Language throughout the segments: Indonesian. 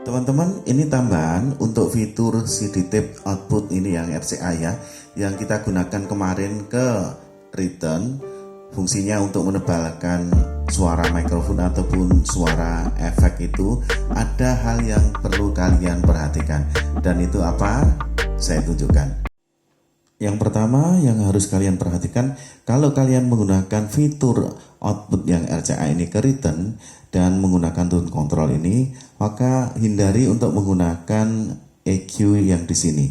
Teman-teman, ini tambahan untuk fitur CD tape output ini yang RCA ya, yang kita gunakan kemarin ke return. Fungsinya untuk menebalkan suara mikrofon ataupun suara efek. Itu ada hal yang perlu kalian perhatikan, dan itu apa? Saya tunjukkan. Yang pertama yang harus kalian perhatikan, kalau kalian menggunakan fitur output yang RCA ini ke return dan menggunakan tone control ini, maka hindari untuk menggunakan EQ yang di sini.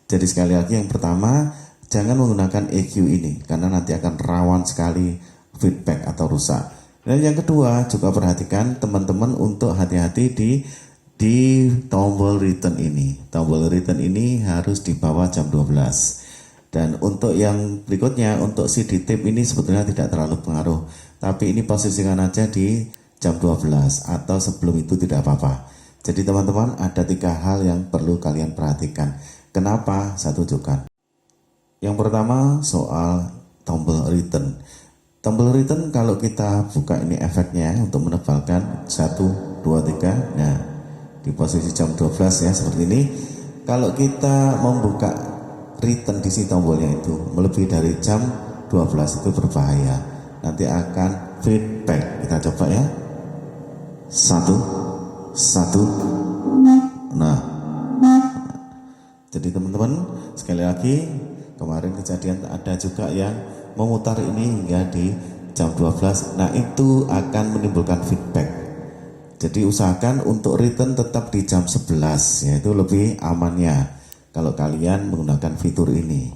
Jadi sekali lagi, yang pertama, jangan menggunakan EQ ini karena nanti akan rawan sekali feedback atau rusak. Dan yang kedua, juga perhatikan teman-teman untuk hati-hati di tombol return ini. Tombol return ini harus di bawah jam 12. Dan untuk yang berikutnya, untuk CD tape ini sebetulnya tidak terlalu pengaruh, tapi ini posisikan aja di jam 12 atau sebelum itu tidak apa-apa. Jadi teman-teman, ada 3 hal yang perlu kalian perhatikan. Kenapa? Saya tunjukkan. Yang pertama soal tombol return. Tombol return kalau kita buka ini efeknya untuk menebalkan 1, 2, 3. Nah, di posisi jam 12 ya, seperti ini. Kalau kita membuka return di sini tombolnya itu melebihi dari jam 12 itu berbahaya. Nanti akan feedback. Kita coba ya. 1. Nah, jadi teman-teman, sekali lagi, kemarin kejadian ada juga yang memutar ini hingga di jam 12. Nah, itu akan menimbulkan feedback. Jadi usahakan untuk return tetap di jam 11, yaitu lebih amannya kalau kalian menggunakan fitur ini.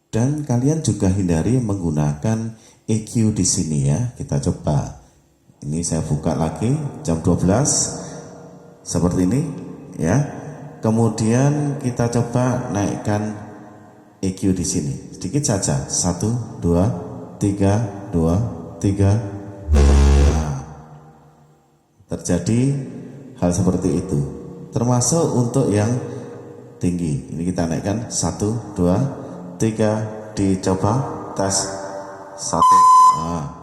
Dan kalian juga hindari menggunakan EQ di sini ya. Kita coba. Ini saya buka lagi jam 12 seperti ini ya. Kemudian kita coba naikkan EQ di sini sedikit saja. 1, 2, 3, 2, 3. Nah, terjadi hal seperti itu. Termasuk untuk yang tinggi. Ini kita naikkan 1, 2, 3, dicoba tes 1. Nah,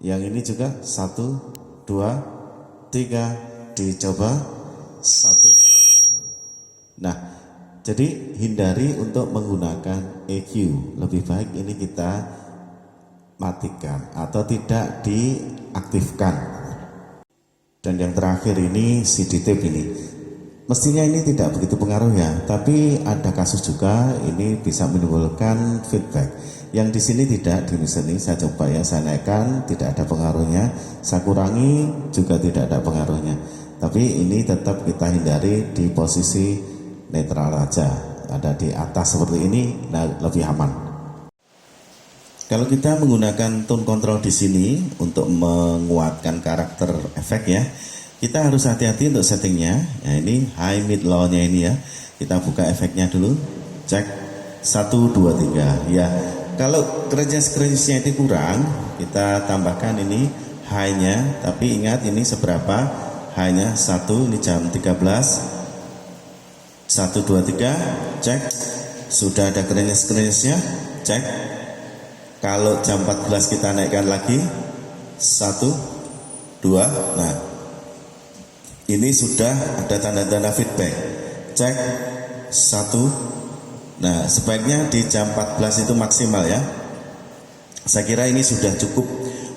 yang ini juga 1, 2, 3, dicoba 1. Nah, jadi hindari untuk menggunakan EQ. Lebih baik ini kita matikan atau tidak diaktifkan. Dan yang terakhir ini CD tape ini. Mestinya ini tidak begitu pengaruh ya, tapi ada kasus juga ini bisa menimbulkan feedback. Yang di sini tidak, di sini saya coba ya, saya naikkan tidak ada pengaruhnya, saya kurangi juga tidak ada pengaruhnya. Tapi ini tetap kita hindari di posisi netral aja, ada di atas seperti ini, nah lebih aman. Kalau kita menggunakan tone control di sini untuk menguatkan karakter efek ya, kita harus hati-hati untuk settingnya. Nah, ini high mid low nya ini ya. Kita buka efeknya dulu. Cek 1, 2, 3 ya. Kalau crash-nya itu kurang, kita tambahkan ini high nya. Tapi ingat ini seberapa high nya. 1, ini jam 13. 1, 2, 3. Cek. Sudah ada crash-nya. Cek. Kalau jam 14 kita naikkan lagi. 1, 2. Nah, ini sudah ada tanda-tanda feedback. Cek 1. Nah, sebaiknya di jam 14 itu maksimal ya. Saya kira ini sudah cukup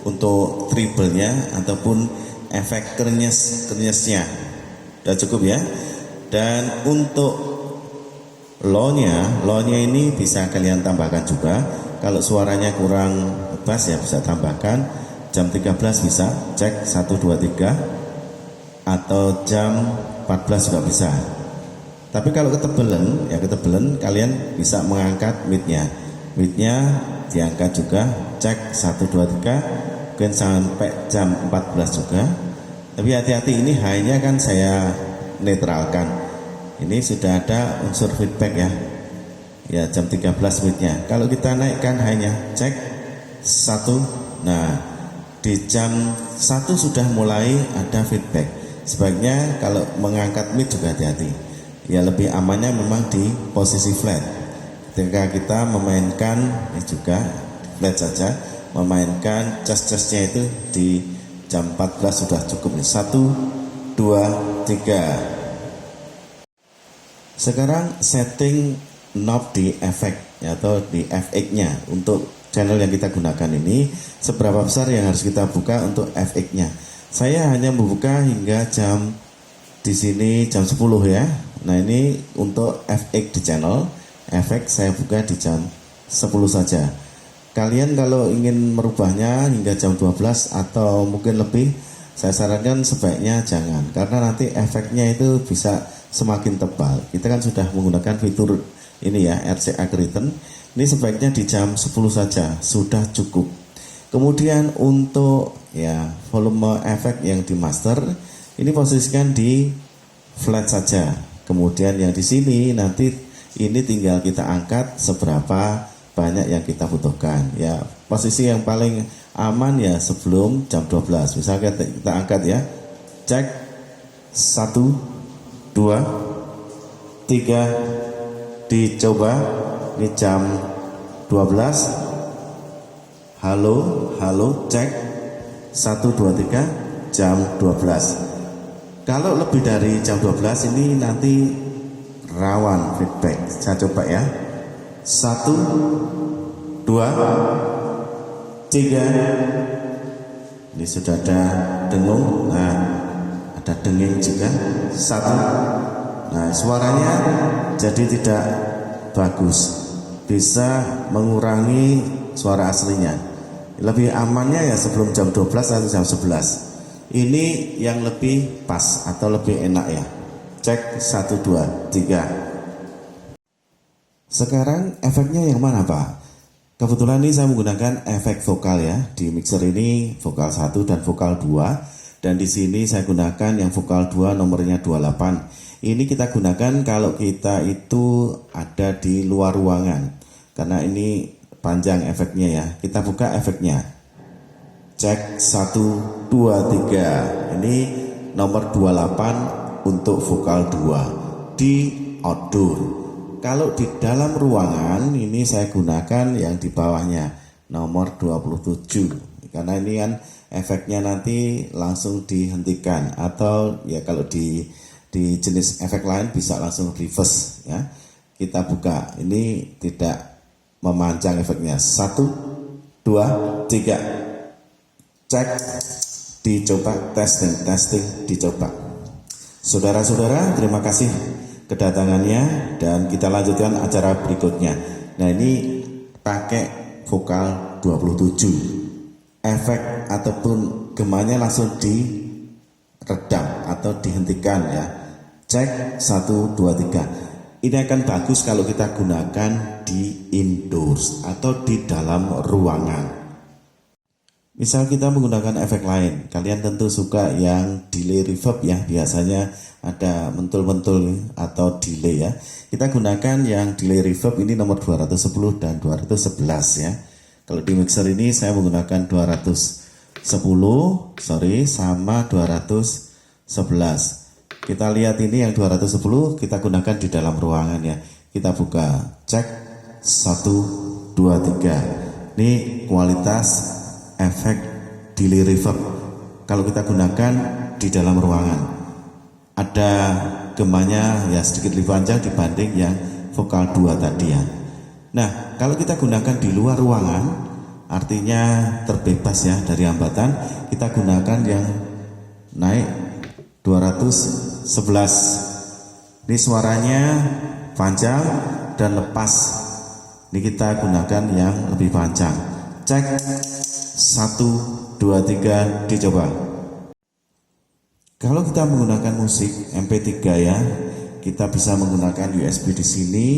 untuk treble-nya ataupun efek kernyes-kernyesnya. Sudah cukup ya. Dan untuk low-nya ini bisa kalian tambahkan juga. Kalau suaranya kurang bass ya bisa tambahkan. Jam 13 bisa. Cek 1, 2, 3. Atau jam 14 juga bisa. Tapi kalau ketebelan kalian bisa mengangkat midnya diangkat juga. Cek 1, 2, 3 mungkin sampai jam 14 juga. Tapi hati-hati, ini high-nya kan saya netralkan. Ini sudah ada unsur feedback ya jam 13 midnya. Kalau kita naikkan high-nya, cek 1. Nah, di jam 1 sudah mulai ada feedback. Sebaiknya kalau mengangkat mid juga hati-hati. Ya lebih amannya memang di posisi flat. Ketika kita memainkan ini juga flat saja, memainkan cas-casnya itu di jam 14 sudah cukup. 1, 2, 3. Sekarang setting knob di efek atau di FX-nya untuk channel yang kita gunakan ini, seberapa besar yang harus kita buka untuk FX-nya. Saya hanya membuka hingga jam di sini jam 10 ya. Nah, ini untuk FX di channel, efek saya buka di jam 10 saja. Kalian kalau ingin merubahnya hingga jam 12 atau mungkin lebih, saya sarankan sebaiknya jangan, karena nanti efeknya itu bisa semakin tebal. Kita kan sudah menggunakan fitur ini ya, RCA Curtain. Ini sebaiknya di jam 10 saja, sudah cukup. Kemudian untuk ya volume efek yang di master, ini posisikan di flat saja. Kemudian yang di sini nanti ini tinggal kita angkat seberapa banyak yang kita butuhkan. Ya, posisi yang paling aman ya sebelum jam 12. Misalnya kita angkat ya. Cek 1 2 3, dicoba. Ini jam 12. Halo, halo, cek 1 2 3, jam 12. Kalau lebih dari jam 12 ini nanti rawan feedback. Saya coba ya. 1 2 3. Ini sudah ada dengung. Nah, ada denging juga. 1. Nah, suaranya jadi tidak bagus, bisa mengurangi suara aslinya. Lebih amannya ya sebelum jam 12 atau jam 11. Ini yang lebih pas atau lebih enak ya. Cek 1 2 3. Sekarang efeknya yang mana Pak? Kebetulan ini saya menggunakan efek vokal ya. Di mixer ini vokal 1 dan vokal 2. Dan di sini saya gunakan yang vokal 2 nomornya 28. Ini kita gunakan kalau kita itu ada di luar ruangan. Karena ini panjang efeknya ya. Kita buka efeknya. Cek 1 2 3. Ini nomor 28 untuk vokal 2 di outdoor. Kalau di dalam ruangan ini saya gunakan yang di bawahnya nomor 27. Karena ini kan efeknya nanti langsung dihentikan, atau ya kalau di jenis efek lain bisa langsung reverse ya. Kita buka, ini tidak memanjang efeknya. 1 2 3. Cek, dicoba, testing, dicoba. Saudara-saudara, terima kasih kedatangannya dan kita lanjutkan acara berikutnya. Nah, ini pakai vokal 27. Efek ataupun gemanya langsung diredam atau dihentikan ya. Cek 1 2 3. Ini akan bagus kalau kita gunakan di indoors atau di dalam ruangan. Misal kita menggunakan efek lain, kalian tentu suka yang delay reverb ya, biasanya ada mentul-mentul atau delay ya. Kita gunakan yang delay reverb ini nomor 210 dan 211 ya. Kalau di mixer ini saya menggunakan 210 sama 211. Kita lihat ini yang 210 kita gunakan di dalam ruangan ya. Kita buka, cek 1 2 3. Ini kualitas efek delay reverb kalau kita gunakan di dalam ruangan. Ada gemanya ya sedikit lebih panjang dibanding yang vokal 2 tadi ya. Nah, kalau kita gunakan di luar ruangan, artinya terbebas ya dari hambatan, kita gunakan yang naik 211. Ini suaranya panjang dan lepas. Ini kita gunakan yang lebih panjang. Cek 1 2 3, dicoba. Kalau kita menggunakan musik MP3 ya, kita bisa menggunakan USB di sini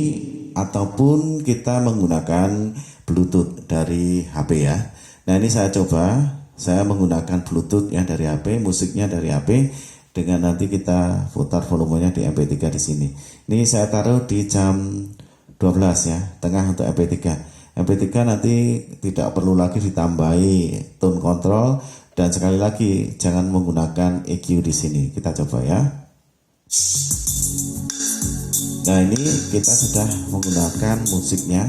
ataupun kita menggunakan Bluetooth dari HP ya. Nah, ini saya coba, saya menggunakan Bluetooth ya dari HP, musiknya dari HP, dengan nanti kita putar volumenya di MP3 di sini. Ini saya taruh di jam 12 ya, tengah untuk MP3. MP3 nanti tidak perlu lagi ditambahi tone control, dan sekali lagi jangan menggunakan EQ di sini. Kita coba ya. Nah, ini kita sudah menggunakan musiknya.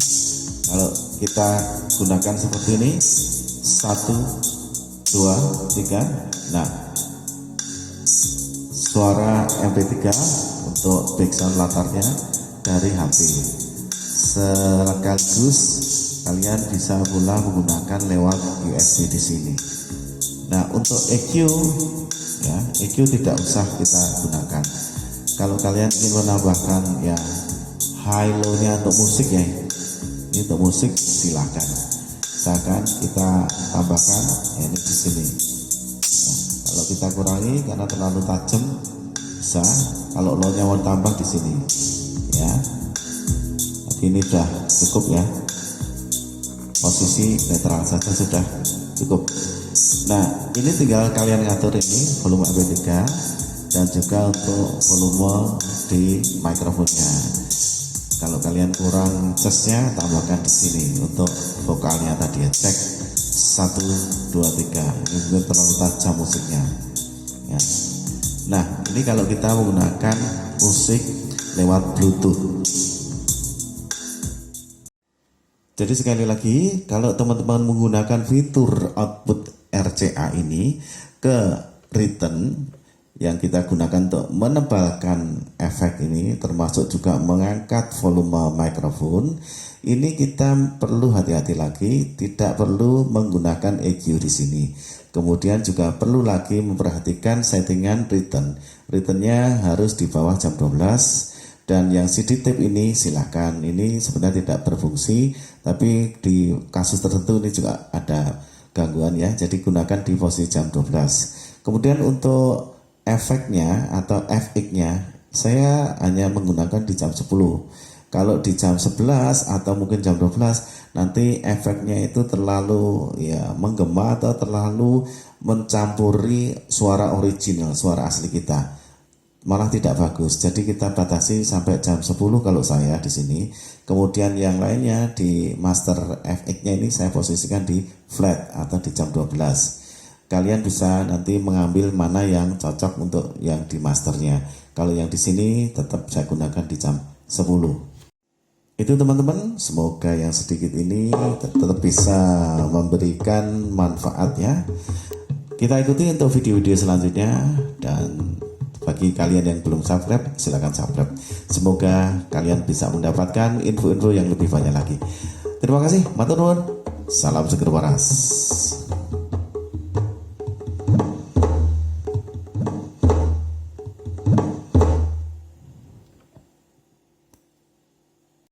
Kalau kita gunakan seperti ini, 1 2 3. Nah, 1 suara MP3 untuk background latarnya dari HP. Sekaligus kalian bisa pula menggunakan lewat USB di sini. Nah, untuk EQ ya, EQ tidak usah kita gunakan. Kalau kalian ingin menambahkan ya high low-nya untuk musik ya, ini untuk musik silahkan. Misalkan kita tambahkan ya, ini di sini. Nah, kalau kita kurangi karena terlalu tajam bisa. Kalau low-nya mau tambah di sini ya. Tapi ini sudah cukup ya. Posisi netral saja sudah cukup. Nah, ini tinggal kalian ngatur ini volume MP3 dan juga untuk volume di mikrofonnya. Kalau kalian kurang chestnya, tambahkan di sini untuk vokalnya tadi ya. Cek 1 2 3. Ini mungkin terlalu tajam musiknya ya. Nah, ini kalau kita menggunakan musik lewat Bluetooth. Jadi sekali lagi, kalau teman-teman menggunakan fitur output RCA ini ke return yang kita gunakan untuk menebalkan efek ini, termasuk juga mengangkat volume mikrofon, ini kita perlu hati-hati lagi, tidak perlu menggunakan EQ di sini. Kemudian juga perlu lagi memperhatikan settingan return. Returnnya harus di bawah jam 12. Dan yang CD tape ini silakan, ini sebenarnya tidak berfungsi, tapi di kasus tertentu ini juga ada gangguan ya, jadi gunakan di posisi jam 12. Kemudian untuk efeknya atau FX-nya saya hanya menggunakan di jam 10. Kalau di jam 11 atau mungkin jam 12 nanti efeknya itu terlalu ya menggema atau terlalu mencampuri suara original, suara asli kita. Malah tidak bagus. Jadi kita batasi sampai jam 10 kalau saya di sini. Kemudian yang lainnya di master FX-nya ini saya posisikan di flat atau di jam 12. Kalian bisa nanti mengambil mana yang cocok untuk yang di masternya. Kalau yang di sini tetap saya gunakan di jam 10. Itu teman-teman, semoga yang sedikit ini tetap bisa memberikan manfaat ya. Kita ikuti untuk video-video selanjutnya, dan bagi kalian yang belum subscribe, silahkan subscribe. Semoga kalian bisa mendapatkan info-info yang lebih banyak lagi. Terima kasih, matur nuwun. Salam seger waras.